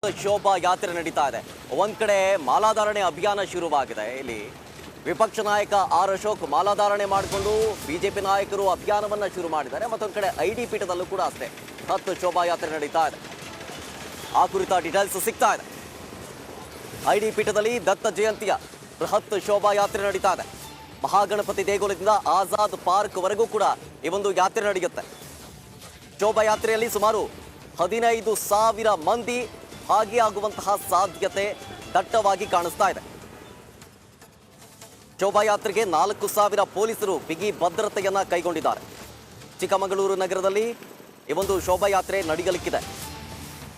ಶೋಭಾ ಯಾತ್ರೆ ನಡೀತಾ ಇದೆ. ಒಂದ್ ಕಡೆ ಮಾಲಾಧಾರಣೆ ಅಭಿಯಾನ ಶುರುವಾಗಿದೆ. ಇಲ್ಲಿ ವಿಪಕ್ಷ ನಾಯಕ ಆರ್ ಅಶೋಕ್ ಮಾಲಾಧಾರಣೆ ಮಾಡಿಕೊಂಡು ಬಿಜೆಪಿ ನಾಯಕರು ಅಭಿಯಾನವನ್ನ ಶುರು ಮಾಡಿದ್ದಾರೆ. ಮತ್ತೊಂದು ಕಡೆ ಐಡಿ ಪೀಠದಲ್ಲೂ ಕೂಡ ಅಷ್ಟೇ 10 ಶೋಭಾ ಯಾತ್ರೆ ನಡೀತಾ ಇದೆ. ಆ ಕುರಿತ ಡೀಟೇಲ್ಸ್ ಸಿಗ್ತಾ ಇದೆ. ಐಡಿ ಪೀಠದಲ್ಲಿ ದತ್ತ ಜಯಂತಿಯ ಬೃಹತ್ ಶೋಭಾ ಯಾತ್ರೆ ನಡೀತಾ ಇದೆ. ಮಹಾಗಣಪತಿ ದೇಗುಲದಿಂದ ಆಜಾದ್ ಪಾರ್ಕ್ ವರೆಗೂ ಕೂಡ ಈ ಒಂದು ಯಾತ್ರೆ ನಡೆಯುತ್ತೆ. ಶೋಭಾ ಯಾತ್ರೆಯಲ್ಲಿ ಸುಮಾರು 15,000 ಮಂದಿ ಭಾಗಿಯಾಗುವಂತಹ ಸಾಧ್ಯತೆ ದಟ್ಟವಾಗಿ ಕಾಣಿಸ್ತಾ ಇದೆ. ಶೋಭಾಯಾತ್ರೆಗೆ 4,000 ಪೊಲೀಸರು ಬಿಗಿ ಭದ್ರತೆಯನ್ನ ಕೈಗೊಂಡಿದ್ದಾರೆ. ಚಿಕ್ಕಮಗಳೂರು ನಗರದಲ್ಲಿ ಈ ಒಂದು ಶೋಭಾಯಾತ್ರೆ ನಡೆಯಲಿಕ್ಕಿದೆ.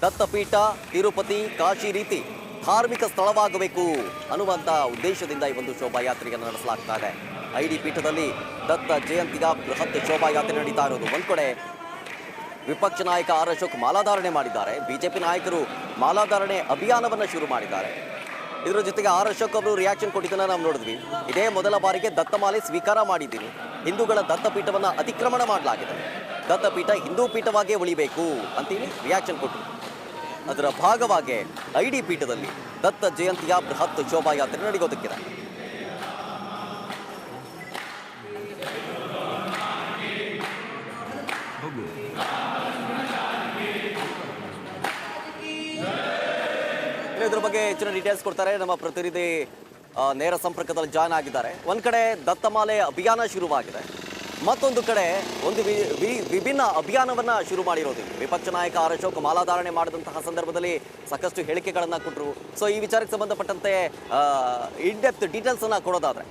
ದತ್ತಪೀಠ, ತಿರುಪತಿ, ಕಾಶಿ ರೀತಿ ಧಾರ್ಮಿಕ ಸ್ಥಳವಾಗಬೇಕು ಅನ್ನುವಂಥ ಉದ್ದೇಶದಿಂದ ಈ ಒಂದು ಶೋಭಾಯಾತ್ರೆಯನ್ನು ನಡೆಸಲಾಗ್ತಾ ಇದೆ. ಐಡಿ ಪೀಠದಲ್ಲಿ ದತ್ತ ಜಯಂತಿಯ ಬೃಹತ್ ಶೋಭಾಯಾತ್ರೆ ನಡೀತಾ ಇರೋದು. ಒಂದು ಕಡೆ ವಿಪಕ್ಷ ನಾಯಕ ಆರ್ ಅಶೋಕ್ ಮಾಲಾಧಾರಣೆ ಮಾಡಿದ್ದಾರೆ. ಬಿಜೆಪಿ ನಾಯಕರು ಮಾಲಾಧಾರಣೆ ಅಭಿಯಾನವನ್ನು ಶುರು ಮಾಡಿದ್ದಾರೆ. ಇದರ ಜೊತೆಗೆ ಆರ್ ಅಶೋಕ್ ಅವರು ರಿಯಾಕ್ಷನ್ ಕೊಟ್ಟಿದ್ದನ್ನು ನಾವು ನೋಡಿದ್ವಿ. ಇದೇ ಮೊದಲ ಬಾರಿಗೆ ದತ್ತಮಾಲೆ ಸ್ವೀಕಾರ ಮಾಡಿದ್ದೀನಿ, ಹಿಂದೂಗಳ ದತ್ತಪೀಠವನ್ನು ಅತಿಕ್ರಮಣ ಮಾಡಲಾಗಿದೆ, ದತ್ತಪೀಠ ಹಿಂದೂ ಪೀಠವಾಗೇ ಉಳಿಬೇಕು ಅಂತೇಳಿ ರಿಯಾಕ್ಷನ್ ಕೊಟ್ಟರು. ಅದರ ಭಾಗವಾಗಿ ಐಡಿ ಪೀಠದಲ್ಲಿ ದತ್ತ ಜಯಂತಿಯ ಬೃಹತ್ ಶೋಭಾಯಾತ್ರೆ ನಡೆಯೋದಕ್ಕಿದೆ. ಇದ್ರ ಬಗ್ಗೆ ಹೆಚ್ಚಿನ ಡೀಟೇಲ್ಸ್ ಕೊಡ್ತಾರೆ ನಮ್ಮ ಪ್ರತಿನಿಧಿ ನೇರ ಸಂಪರ್ಕದಲ್ಲಿ ಜಾಯ್ನ್ ಆಗಿದ್ದಾರೆ. ಒಂದ್ ಕಡೆ ದತ್ತಮಾಲೆ ಅಭಿಯಾನ ಶುರುವಾಗಿದೆ, ಮತ್ತೊಂದು ಕಡೆ ಒಂದು ವಿಭಿನ್ನ ಅಭಿಯಾನವನ್ನ ಶುರು ಮಾಡಿರೋದು. ವಿಪಕ್ಷ ನಾಯಕ ಆರ್ ಅಶೋಕ್ ಮಾಲಾಧಾರಣೆ ಮಾಡಿದಂತಹ ಸಂದರ್ಭದಲ್ಲಿ ಸಾಕಷ್ಟು ಹೇಳಿಕೆಗಳನ್ನ ಕೊಟ್ಟರು. ಸೊ ಈ ವಿಚಾರಕ್ಕೆ ಸಂಬಂಧಪಟ್ಟಂತೆ ಇನ್ ಡೆಪ್ತ್ ಡೀಟೇಲ್ಸ್ ಅನ್ನ ಕೊಡೋದಾದ್ರೆ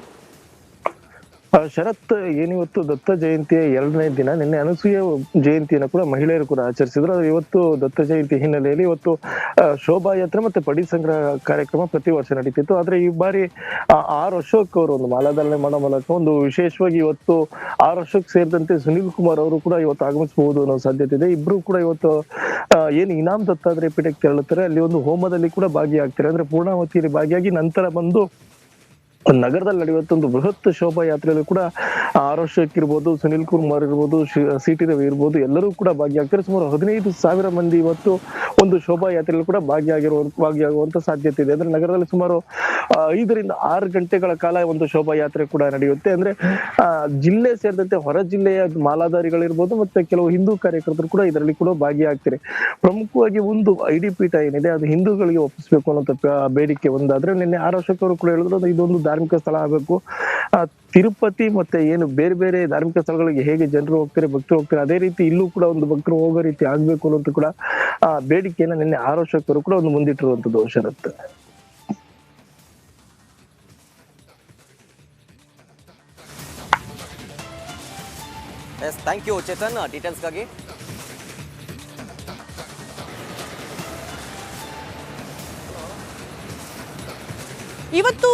ಶರತ್, ಏನಿವತ್ತು ದತ್ತ ಜಯಂತಿಯ 2ನೇ ದಿನ, ನಿನ್ನೆ ಅನಸೂಯ ಜಯಂತಿಯನ್ನು ಕೂಡ ಮಹಿಳೆಯರು ಕೂಡ ಆಚರಿಸಿದ್ರು. ಇವತ್ತು ದತ್ತ ಜಯಂತಿ ಹಿನ್ನೆಲೆಯಲ್ಲಿ ಇವತ್ತು ಶೋಭಾಯಾತ್ರೆ ಮತ್ತೆ ಪಡಿ ಸಂಗ್ರಹ ಕಾರ್ಯಕ್ರಮ ಪ್ರತಿ ವರ್ಷ ನಡೀತಿತ್ತು. ಆದ್ರೆ ಈ ಬಾರಿ ಆರ್ ಅಶೋಕ್ ಅವರು ಒಂದು ಮಾಲಾಧಾರಣೆ ಮಾಡೋ ಮೂಲಕ ಒಂದು ವಿಶೇಷವಾಗಿ ಇವತ್ತು ಆರ್ ಅಶೋಕ್ ಸೇರಿದಂತೆ ಸುನಿಲ್ ಕುಮಾರ್ ಅವರು ಕೂಡ ಇವತ್ತು ಆಗಮಿಸಬಹುದು ಅನ್ನೋ ಸಾಧ್ಯತೆ ಇದೆ. ಇಬ್ರು ಕೂಡ ಇವತ್ತು ಏನು ಇನಾಮ್ ದತ್ತಾತ್ರೇಯ ಪೀಠಕ್ಕೆ ತೆರಳುತ್ತಾರೆ. ಅಲ್ಲಿ ಒಂದು ಹೋಮದಲ್ಲಿ ಕೂಡ ಭಾಗಿಯಾಗ್ತಾರೆ. ಅಂದ್ರೆ ಪೂರ್ಣಾವತಿಯಲ್ಲಿ ಭಾಗಿಯಾಗಿ ನಂತರ ಬಂದು ನಗರದಲ್ಲಿ ನಡೆಯುವಂತ ಒಂದು ಬೃಹತ್ ಶೋಭಾಯಾತ್ರೆಯಲ್ಲೂ ಕೂಡ ಆರ್ ಅಶೋಕ್ ಇರ್ಬೋದು, ಸುನಿಲ್ ಕುಮಾರ್ ಇರ್ಬೋದು, ಸಿ.ಟಿ. ರವಿ ಇರ್ಬೋದು, ಎಲ್ಲರೂ ಕೂಡ ಭಾಗಿಯಾಗ್ತಾರೆ. ಸುಮಾರು 15,000 ಮಂದಿ ಇವತ್ತು ಒಂದು ಶೋಭಾಯಾತ್ರೆಯಲ್ಲಿ ಕೂಡ ಭಾಗಿಯಾಗುವಂತ ಸಾಧ್ಯತೆ ಇದೆ. ಅಂದ್ರೆ ನಗರದಲ್ಲಿ ಸುಮಾರು 5 ರಿಂದ 6 ಗಂಟೆಗಳ ಕಾಲ ಒಂದು ಶೋಭಾಯಾತ್ರೆ ಕೂಡ ನಡೆಯುತ್ತೆ. ಅಂದ್ರೆ ಜಿಲ್ಲೆ ಸೇರಿದಂತೆ ಹೊರ ಜಿಲ್ಲೆಯ ಮಾಲಾಧಾರಿಗಳಿರ್ಬೋದು ಮತ್ತೆ ಕೆಲವು ಹಿಂದೂ ಕಾರ್ಯಕರ್ತರು ಕೂಡ ಇದರಲ್ಲಿ ಕೂಡ ಭಾಗಿಯಾಗ್ತಾರೆ. ಪ್ರಮುಖವಾಗಿ ಒಂದು ಐಡಿ ಪೀಠ ಏನಿದೆ ಅದು ಹಿಂದೂಗಳಿಗೆ ಒಪ್ಪಿಸ್ಬೇಕು ಅನ್ನೋ ಬೇಡಿಕೆ ಒಂದಾದ್ರೆ, ನಿನ್ನೆ ಆರ್ ಅಶೋಕ್ ಅವರು ಕೂಡ ಹೇಳಿದ್ರು ಇದೊಂದು ಧಾರ್ಮಿಕ ಸ್ಥಳ ಆಗಬೇಕು. ತಿರುಪತಿ ಮತ್ತೆ ಏನು ಬೇರೆ ಬೇರೆ ಧಾರ್ಮಿಕ ಸ್ಥಳಗಳಿಗೆ ಹೇಗೆ ಜನರು ಹೋಗ್ತಾರೆ, ಭಕ್ತರು ಹೋಗ್ತಾರೆ, ಅದೇ ರೀತಿ ಇಲ್ಲೂ ಕೂಡ ಒಂದು ಭಕ್ತರು ಹೋಗೋ ರೀತಿ ಆಗ್ಬೇಕು ಅನ್ನೋದು ಕೂಡ ಬೇಡಿಕೆಯನ್ನ ನಿನ್ನೆ ಆರ್ ಅಶೋಕ್ ಅವರು ಕೂಡ ಒಂದು ಮುಂದಿಟ್ಟಿರುವಂತದ್ದು. ಶರತ್, ಥ್ಯಾಂಕ್ ಯು ಚೇತನ್ ಡೀಟೇಲ್ಸ್ಗಾಗಿ. ಇವತ್ತು